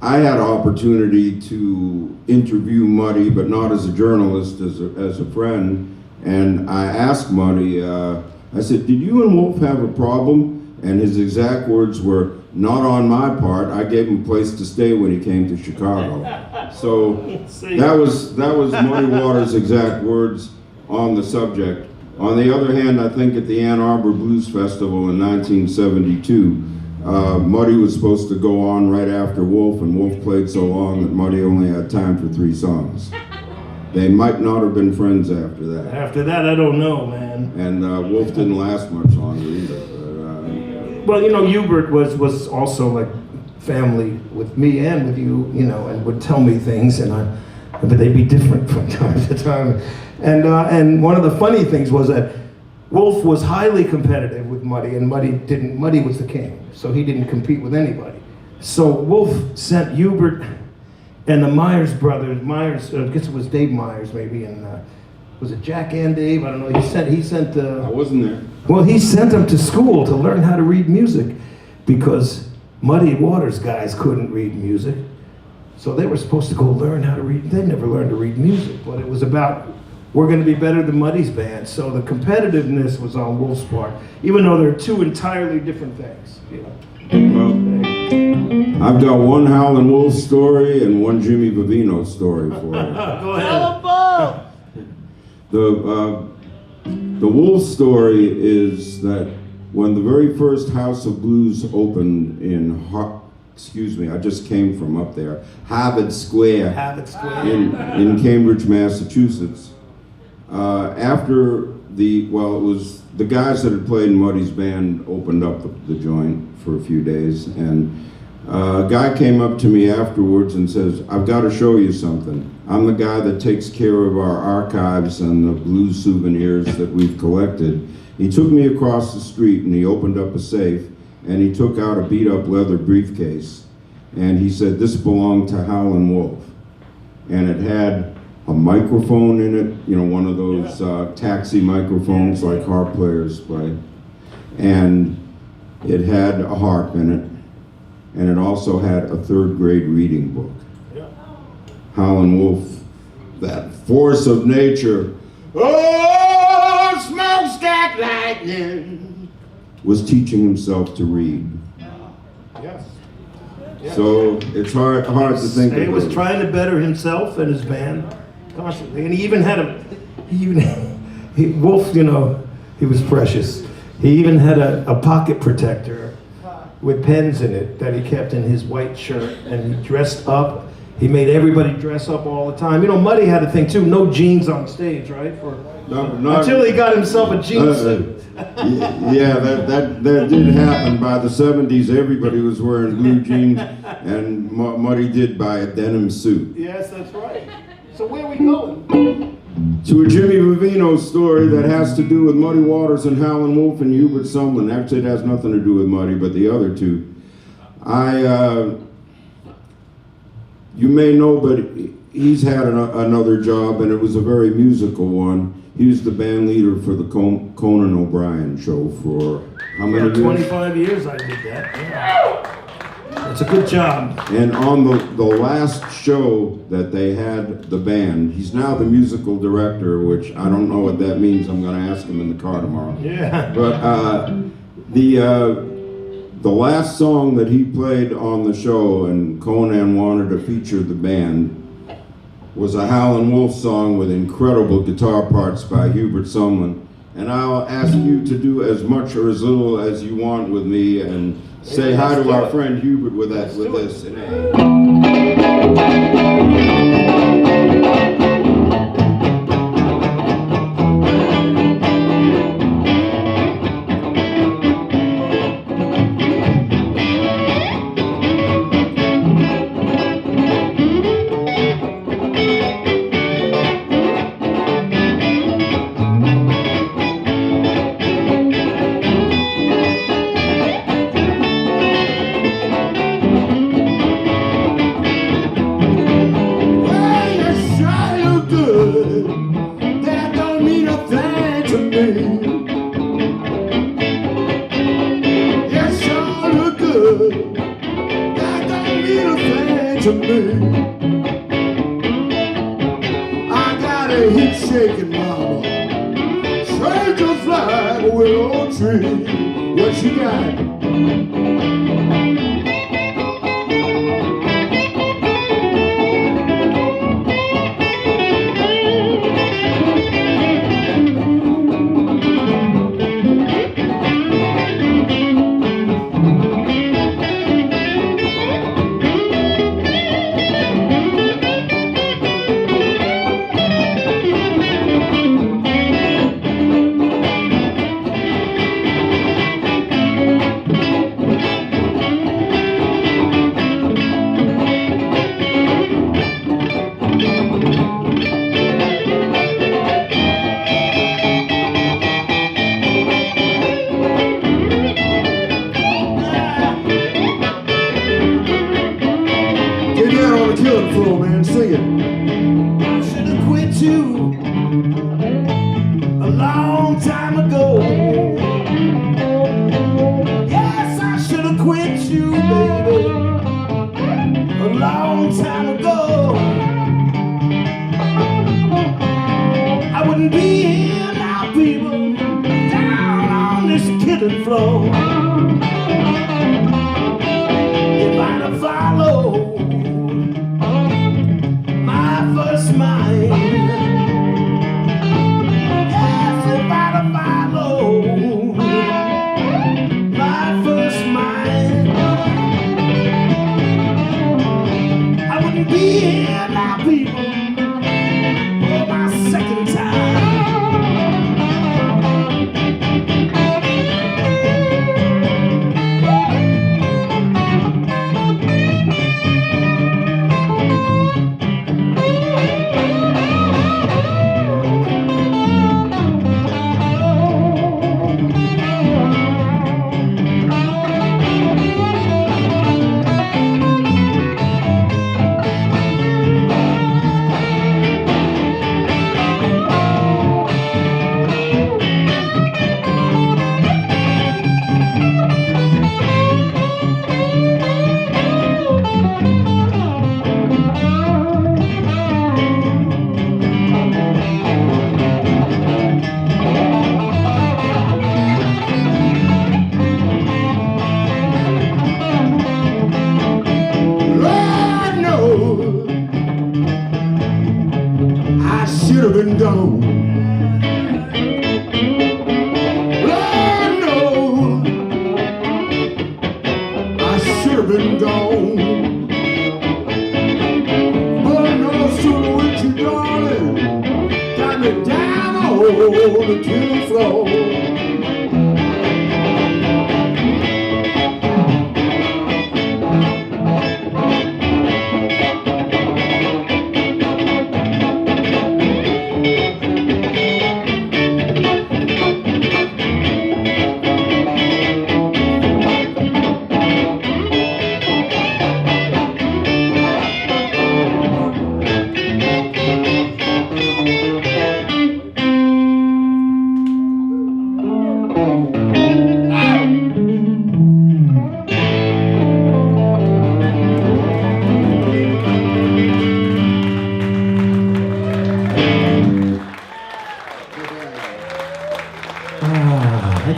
I had an opportunity to interview Muddy, but not as a journalist, as a friend. And I asked Muddy, I said, did you and Wolf have a problem? And his exact words were, not on my part. I gave him a place to stay when he came to Chicago. So that was Muddy Waters' exact words on the subject. On the other hand, I think at the Ann Arbor Blues Festival in 1972, Muddy was supposed to go on right after Wolf, and Wolf played so long that Muddy only had time for 3 songs. They might not have been friends after that. After that, I don't know, man. And Wolf didn't last much longer either. Well, you know, Hubert was also like family with me and with you, you know, and would tell me things, but they'd be different from time to time. And one of the funny things was that Wolf was highly competitive with Muddy, and Muddy was the king, so he didn't compete with anybody. So Wolf sent Hubert and the Myers brothers, I guess it was Dave Myers maybe, and was it Jack and Dave? I don't know. He sent. I wasn't there. Well, he sent them to school to learn how to read music, because Muddy Waters guys couldn't read music, so they were supposed to go learn how to read. They never learned to read music, but it was about, we're going to be better than Muddy's band. So the competitiveness was on Wolf's part, even though they're 2 entirely different things. You know. Well, I've got one Howlin' Wolf story and one Jimmy Vivino story for you. Go ahead. The Wolf story is that when the very first House of Blues opened in, I just came from up there, Harvard Square, in Cambridge, Massachusetts. After it was the guys that had played in Muddy's band opened up the joint for a few days, and a guy came up to me afterwards and says, I've got to show you something. I'm the guy that takes care of our archives and the blues souvenirs that we've collected. He took me across the street and he opened up a safe and he took out a beat up leather briefcase, and he said, this belonged to Howlin' Wolf. And it had a microphone in it, you know, one of those taxi microphones like harp players play. And it had a harp in it, and it also had a 3rd grade reading book. Howlin' Wolf, that force of nature, oh, smokestack lightning, was teaching himself to read. Yes. So it's hard to think of. He was trying to better himself and his band constantly, and he even had Wolf, you know, he was precious. He even had a pocket protector with pens in it that he kept in his white shirt, and he dressed up. He made everybody dress up all the time. You know, Muddy had a thing too, no jeans on stage, right? Until he got himself a jean suit. Yeah, that did happen. By the 70s, everybody was wearing blue jeans, and Muddy did buy a denim suit. Yes, that's right. So where are we going? To a Jimmy Vivino story that has to do with Muddy Waters and Howlin' Wolf and Hubert Sumlin. Actually, it has nothing to do with Muddy, but the other two. You may know, but he's had another job, and it was a very musical one. He was the band leader for the Conan O'Brien Show for how many years? 25 years I did that. Yeah. It's a good job. And on the last show that they had the band, he's now the musical director, which I don't know what that means. I'm going to ask him in the car tomorrow. Yeah. But the last song that he played on the show, and Conan wanted to feature the band, was a Howlin' Wolf song with incredible guitar parts by Hubert Sumlin. And I'll ask you to do as much or as little as you want with me, and say hi to our friend Hubert with this. to me. I got a hip shaking mama, straight just like a willow tree. What you got?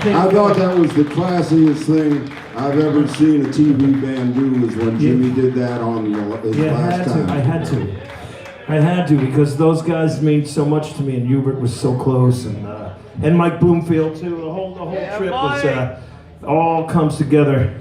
I thought that was the classiest thing I've ever seen a TV band do, was when Jimmy did that on his last time. I had to, because those guys mean so much to me, and Hubert was so close, and Mike Bloomfield too. The whole trip was all comes together.